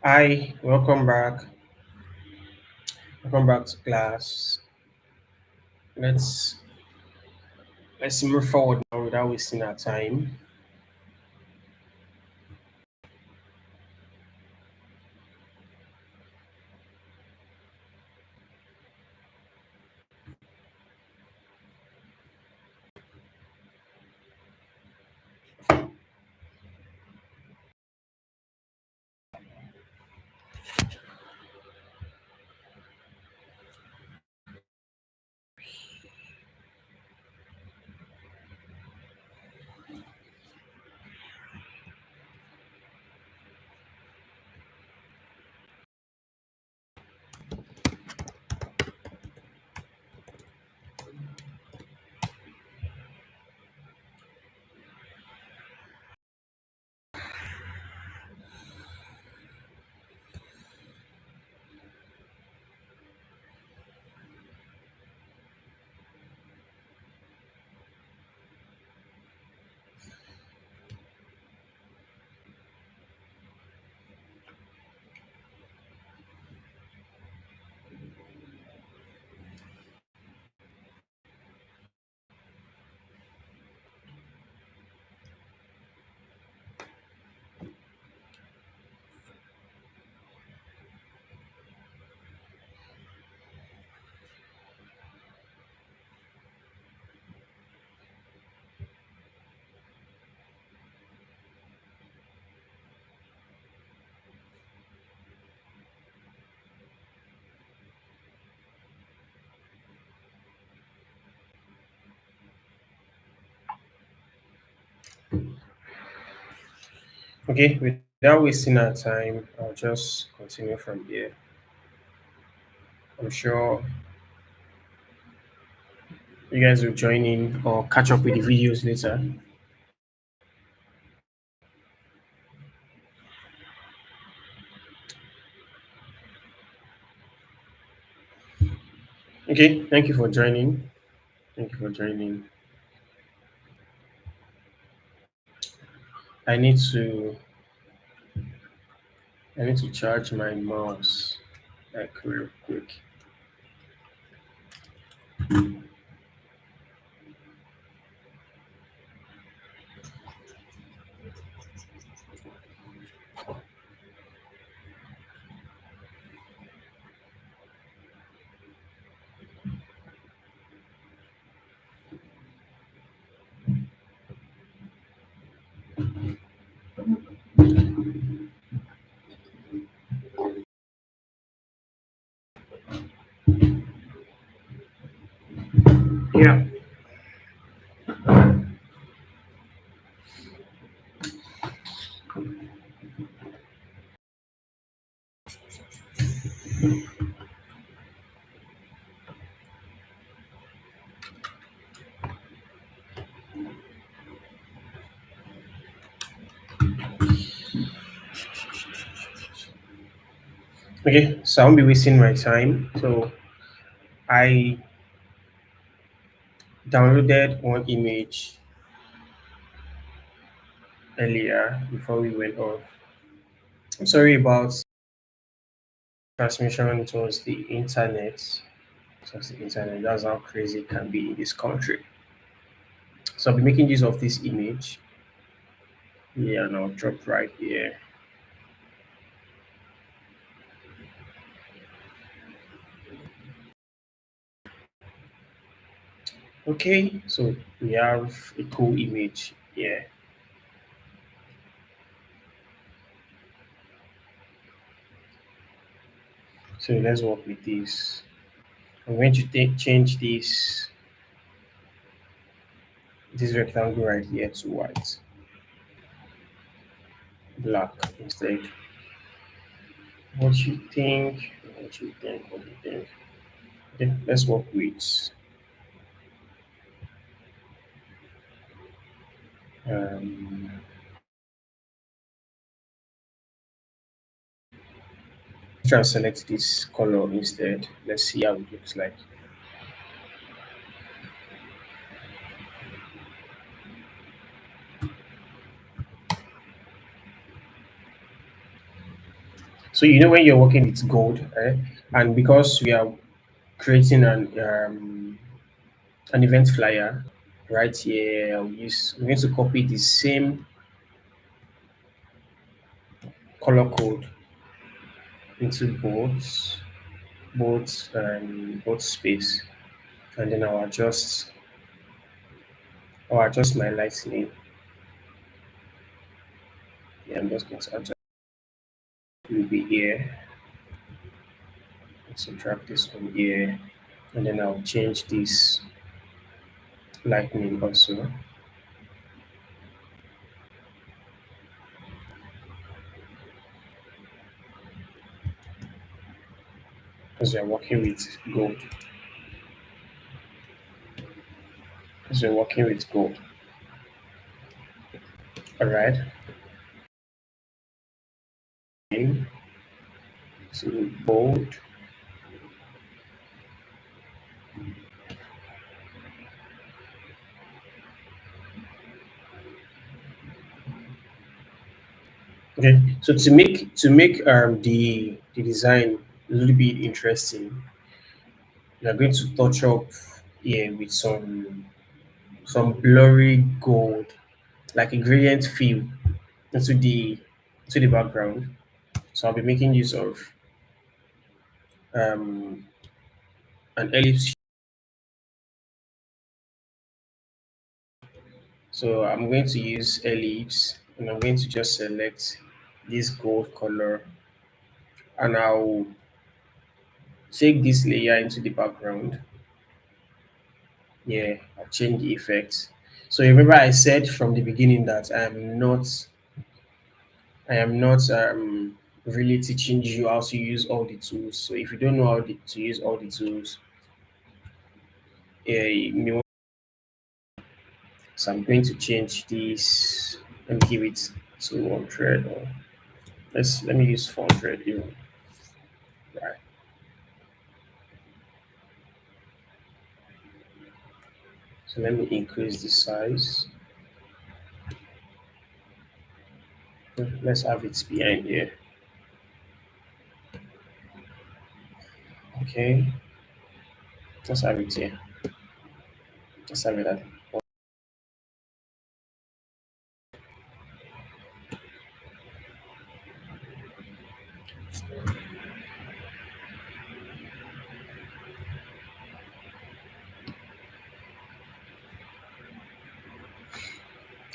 Hi, welcome back. Welcome back to class. Let's let's move forward now without wasting our time. Okay, without wasting our time, I'll just continue from here. I'm sure you guys will join in or catch up with the videos later. Okay, thank you for joining. Thank you for joining. I need to I need to charge my mouse like real quick. Yeah. Okay, so I won't be wasting my time. So I downloaded one image earlier before we went off. I'm sorry about transmission. It was the internet. It was the internet. That's how crazy it can be in this country. So I'll be making use of this image. Yeah, and I'll drop right here. Okay, so we have a cool image here. So let's work with this. I'm going to change this rectangle right here to white, black instead. What you think? What you think? What you think? Okay, let's work with um, try and select this color instead. Let's see how it looks like. So So you know when you're working with gold, eh? And because we are creating an event flyer right here, I'm going to copy the same color code into both space, and then I'll adjust my lightning. Yeah, I'm just going to adjust. It will be here. Subtract this from here, and then I'll change this lightning also because we're working with gold. Because we're working with gold. All right. In to bold. Okay. So to make the design a little bit interesting, we are going to touch up here with some blurry gold, like a gradient fill into the background. So I'll be making use of um, an ellipse. So I'm going to use ellipse and I'm going to just select this gold color and I'll take this layer into the background. Yeah, I'll change the effects. So remember I said from the beginning that I am not really teaching you how to use all the tools. So if you don't know to use all the tools, yeah, so I'm going to change this and give it to 100 or let me use 400 even. Right. So let me increase the size. Let's have it behind here. Okay. Let's have it here. Let's have it at.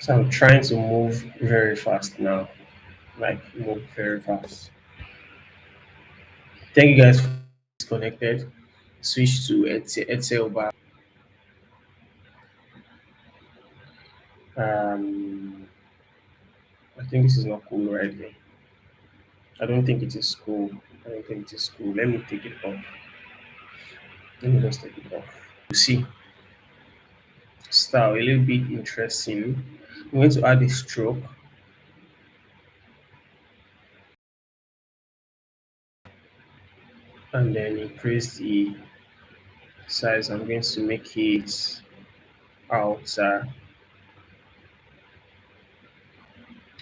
So I'm trying to move very fast now. Like move very fast. Thank you guys for disconnected. Switch to Excel bar. Um I think this is not cool right here. I don't think it is cool. I don't think it is cool. Let me take it off. Let me just take it off. You see, style a little bit interesting. I'm going to add a stroke and then increase the size. I'm going to make it outer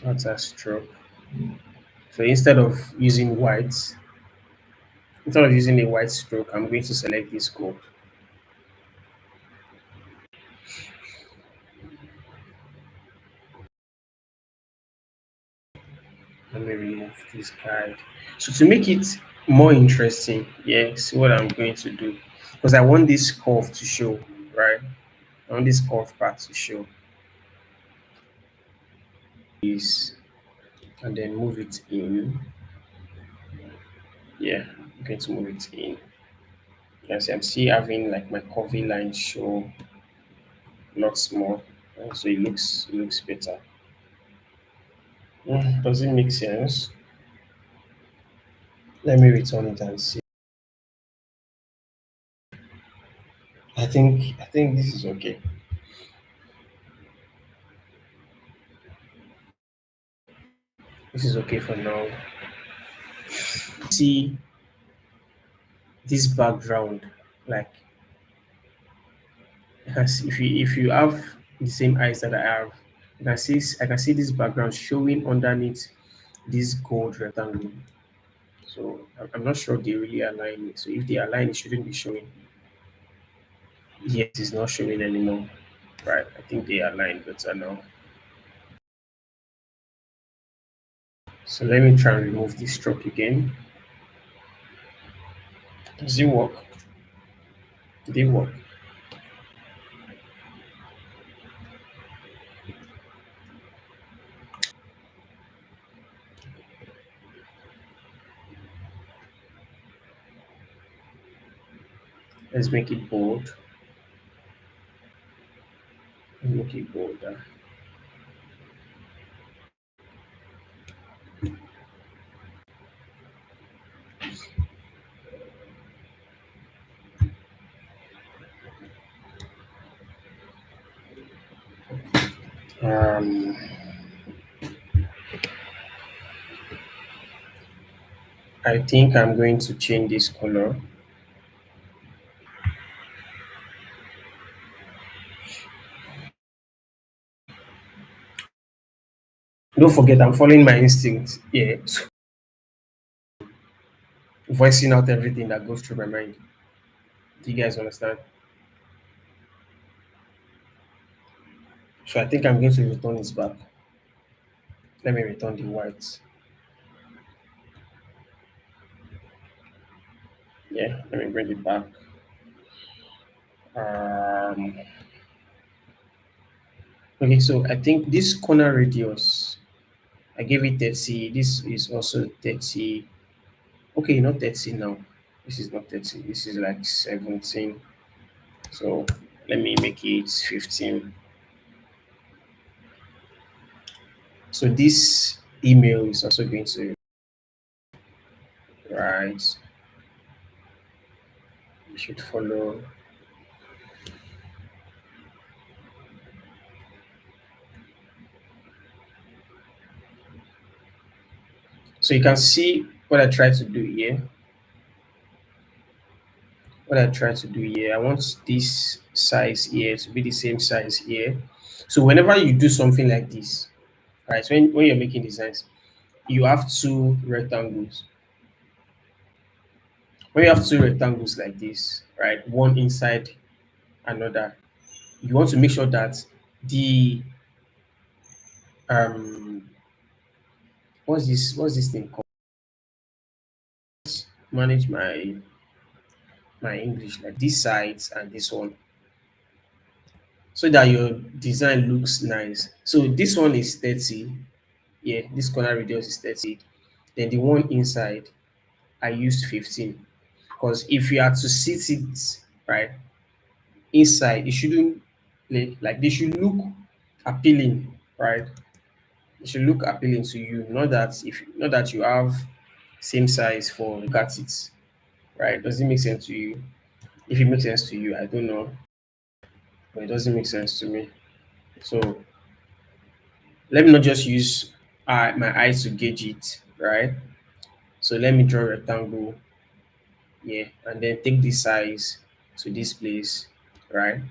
outer stroke. So instead of using a white stroke, I'm going to select this code. Let me remove this guide. So to make it more interesting, yeah, see what I'm going to do. Because I want this curve to show, right? I want this curve part to show this and then move it in. Yeah, I'm going to move it in. Yes, I'm still having like my curvy line show lots more. So it looks better. Does it make sense? Let me return it and see. I think this is okay. This is okay for now. See this background, like if you have the same eyes that I have, I can see this background showing underneath this gold rectangle. So I'm not sure they really align it. So if they align, it shouldn't be showing. Yes, it's not showing anymore. Right. I think they align better now. So let me try and remove this stroke again. Does it work? Did it work? Let's make it bold. Make it bolder. Um, I think I'm going to change this color. Don't forget, I'm following my instincts. Yeah, so voicing out everything that goes through my mind. Do you guys understand? So I think I'm going to return this back. Let me return the white. Yeah, let me bring it back. Um, okay, so I think this corner radius, I gave it 30. This is also 30. Okay, not 30 now. This is not 30. This is like 17. So let me make it 15. So this email is also going to, right? You should follow. So you can see what I try to do here. What I try to do here, I want this size here to be the same size here. So whenever you do something like this, right? So when you're making designs, you have two rectangles. When you have two rectangles like this, right? One inside another, you want to make sure that the um what's this thing called? Manage my English like these sides and this one so that your design looks nice. So this one is 30. Yeah, this corner radius is 30. Then the one inside I used 15. Because if you are to sit it right inside, it shouldn't like they should look appealing, right? It should look appealing to you. Not that you have same size for look at it, right? Does it make sense to you? If it makes sense to you, I don't know, but it doesn't make sense to me. So let me not just use my eyes to gauge it, right? So let me draw a rectangle, yeah, and then take this size to this place, right?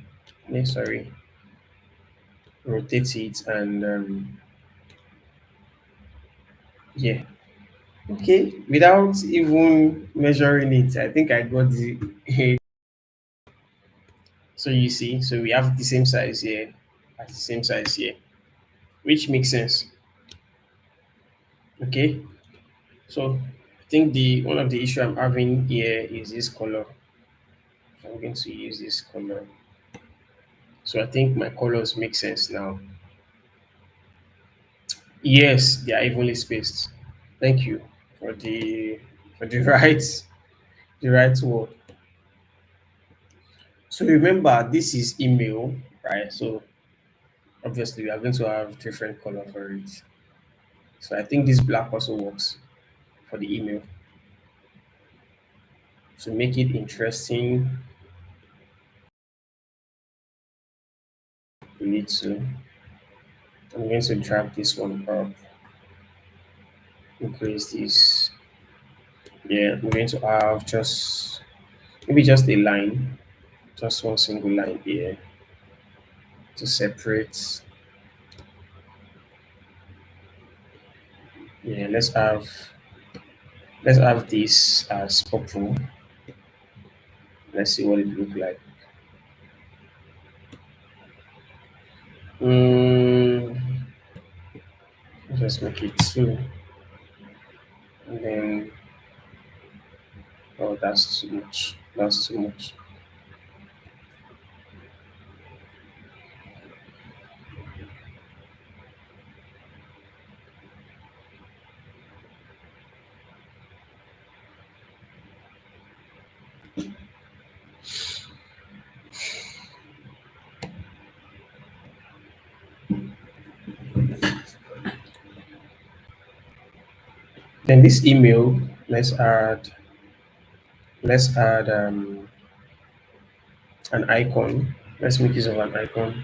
Yeah, sorry, rotate it and yeah, okay. Without even measuring it, I think I got the. So you see, so we have the same size here, at the same size here, which makes sense. Okay, so I think the one of the issue I'm having here is this color. So I'm going to use this color. So I think my colors make sense now. Yes, they are evenly spaced. Thank you for the right word. So remember, this is email, right? So obviously we are going to have different color for it. So I think this black also works for the email. To make it interesting, we need to. I'm going to drag this one up, increase this. Yeah, I'm going to have just maybe just a line, just one single line here to separate. Yeah, Let's have this as purple. Let's see what it look like. Mm, let's just make it two, and then oh, that's too much. That's too much. Then this email, let's add an icon. Let's make use of an icon.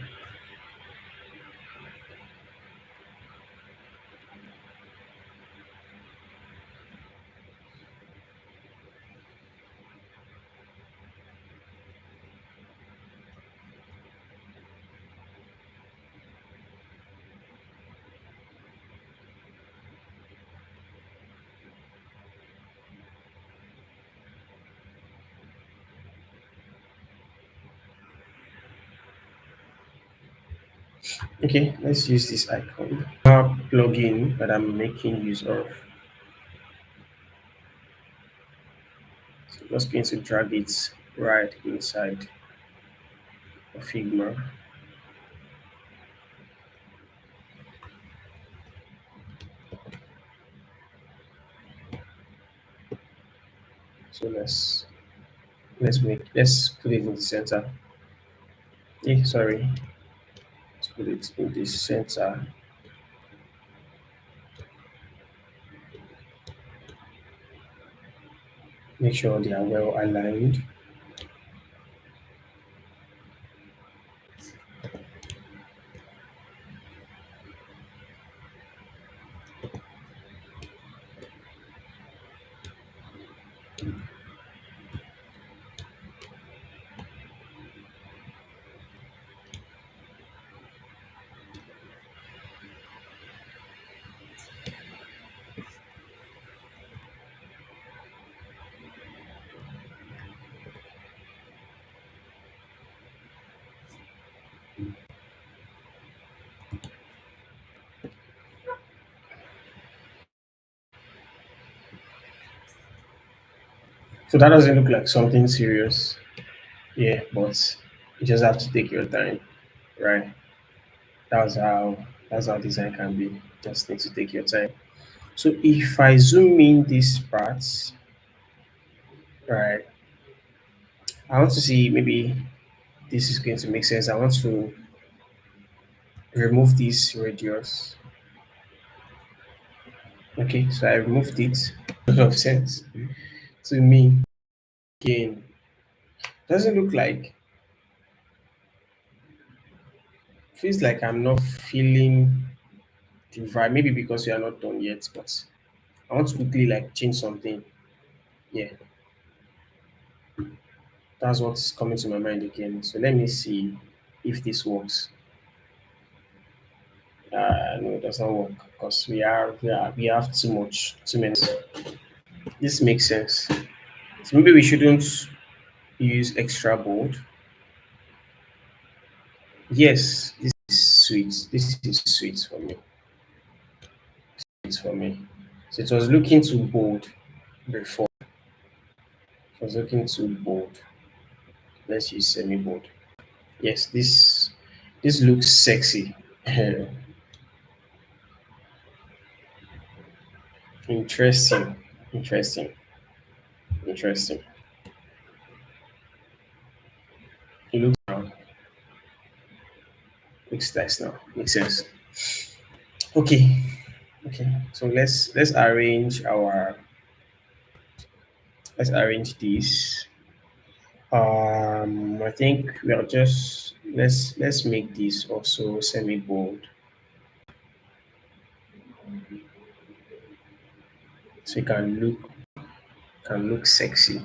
Okay, let's use this icon. Our plugin that I'm making use of. So just going to drag it right inside of Figma. So let's put it in the center. Sorry, let's put it in the center. Make sure they are well aligned. So that doesn't look like something serious. Yeah, but you just have to take your time, right? That's how that's how design can be. Just need to take your time. So if I zoom in these parts, right, I want to see maybe this is going to make sense. I want to remove this radius. Okay, so I removed it. A lot of sense to me. Again, doesn't look like feels like I'm not feeling the vibe. Maybe because we are not done yet, but I want to quickly like change something. Yeah, that's what's coming to my mind again. So let me see if this works. No, it does not work because we have too many. This makes sense. So maybe we shouldn't use extra bold. Yes, this is sweet. This is sweet for me. It's for me. So it was looking too bold before. It was looking too bold. Let's use semi bold. Yes, this looks sexy. Interesting. Interesting. Interesting. It looks nice now. Makes sense. Okay. Okay. So let's arrange this. I think we are just let's make this also semi bold so it can look sexy.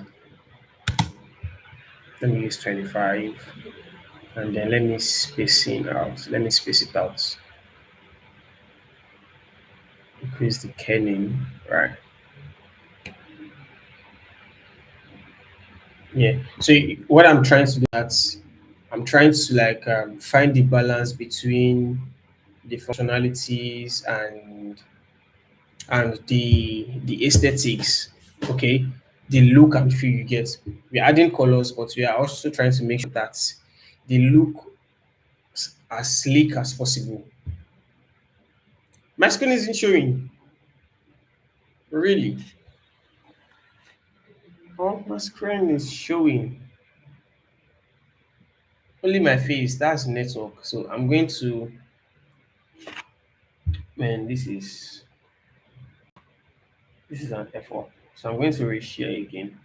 Let me use 25 and then let me space it out. Increase the kerning, right? Yeah. So what I'm trying to do that I'm trying to like find the balance between the functionalities and the aesthetics. Okay, the look and feel you get. We're adding colors, but we are also trying to make sure that the look as sleek as possible. My screen isn't showing. Really? Oh, my screen is showing. Only my face. That's network. So I'm going to. Man, this is an effort. So I'm going to reshare again.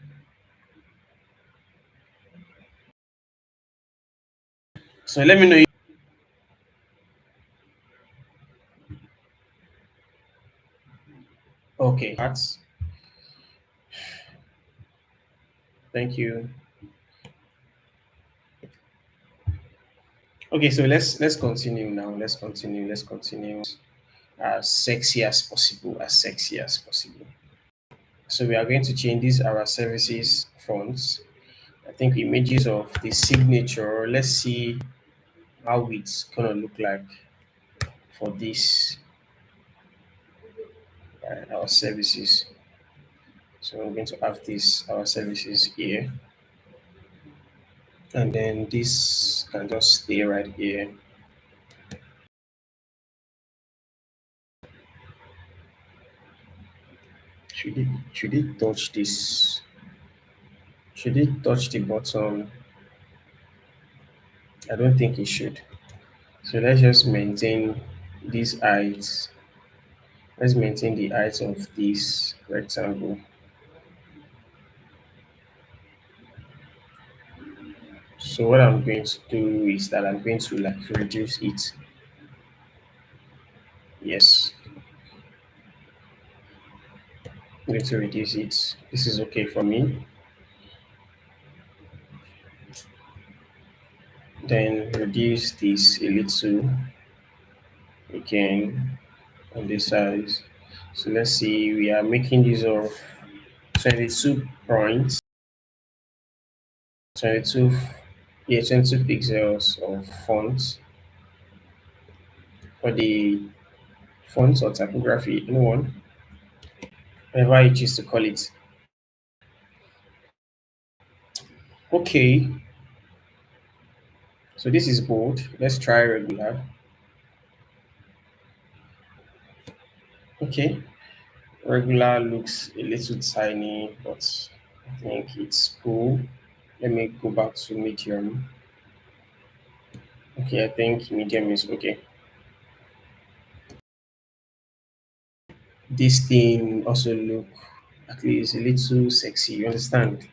So let me know. Okay, that's thank you. Okay, so let's continue now. Let's continue. Let's continue. As sexy as possible. As sexy as possible. So we are going to change these our services fonts. I think images of the signature. Let's see how it's gonna look like for this our services. So I'm going to have this our services here, and then this can just stay right here. Should it touch this? Should it touch the bottom? I don't think it should. So let's just maintain these heights. Let's maintain the height of this rectangle. So what I'm going to do is that I'm going to like reduce it. Yes, I'm going to reduce it. This is okay for me. Then reduce this a little again on this size. So let's see, we are making use of 22 points, 22, yeah, 22 pixels of font for the font or typography, anyone, whatever you choose to call it. Okay, so this is bold. Let's try regular. Okay, regular looks a little tiny, but I think it's cool. Let me go back to medium. Okay, I think medium is okay. This thing also look at least a little sexy. You understand?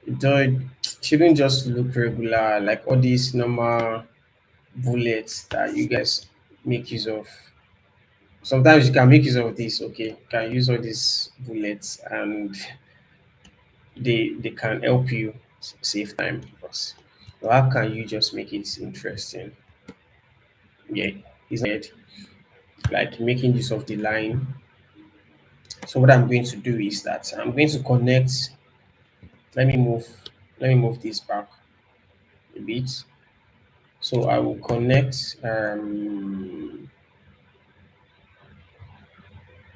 It shouldn't just look regular like all these normal bullets that you guys make use of. Sometimes you can make use of this. Okay, you can use all these bullets and they can help you save time. But how can you just make it interesting? Yeah, it's not like making use of the line. So what I'm going to do is that I'm going to connect. Let me move. Let me move this back a bit. So I will connect.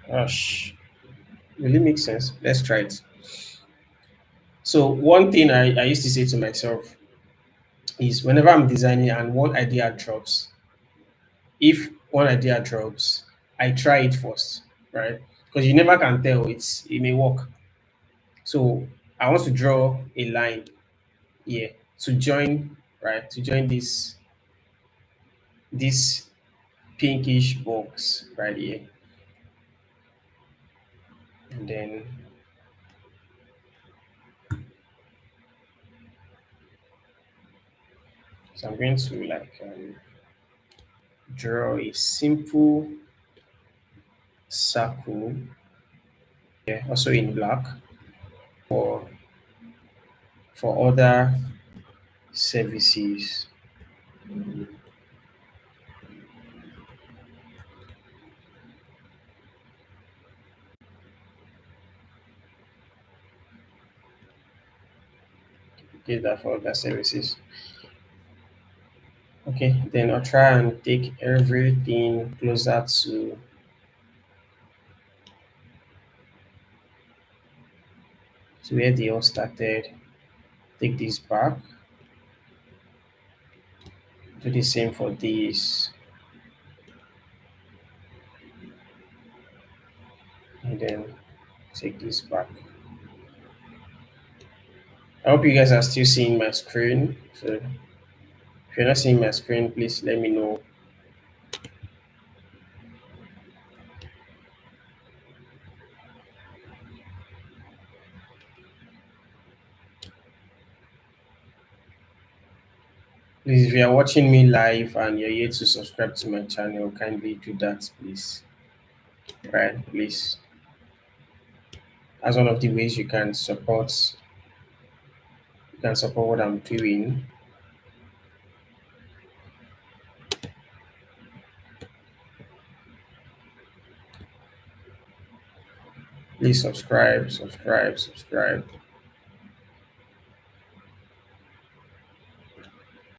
Gosh, will it make sense? Let's try it. So one thing I used to say to myself is whenever I'm designing and one idea drops, if one idea drops, I try it first, right? Because you never can tell it may work. So I want to draw a line here to join, right? To join this pinkish box right here. And then so I'm going to like draw a simple circle, yeah, also in black for other services. give that for other services. Okay, then I'll try and take everything closer to where they all started. Take this back. Do the same for this. And then take this back. I hope you guys are still seeing my screen. So if you're not seeing my screen, please let me know. Please, if you are watching me live and you're yet to subscribe to my channel, kindly do that, please. Right, please. That's one of the ways you can support what I'm doing. Please subscribe, subscribe, subscribe.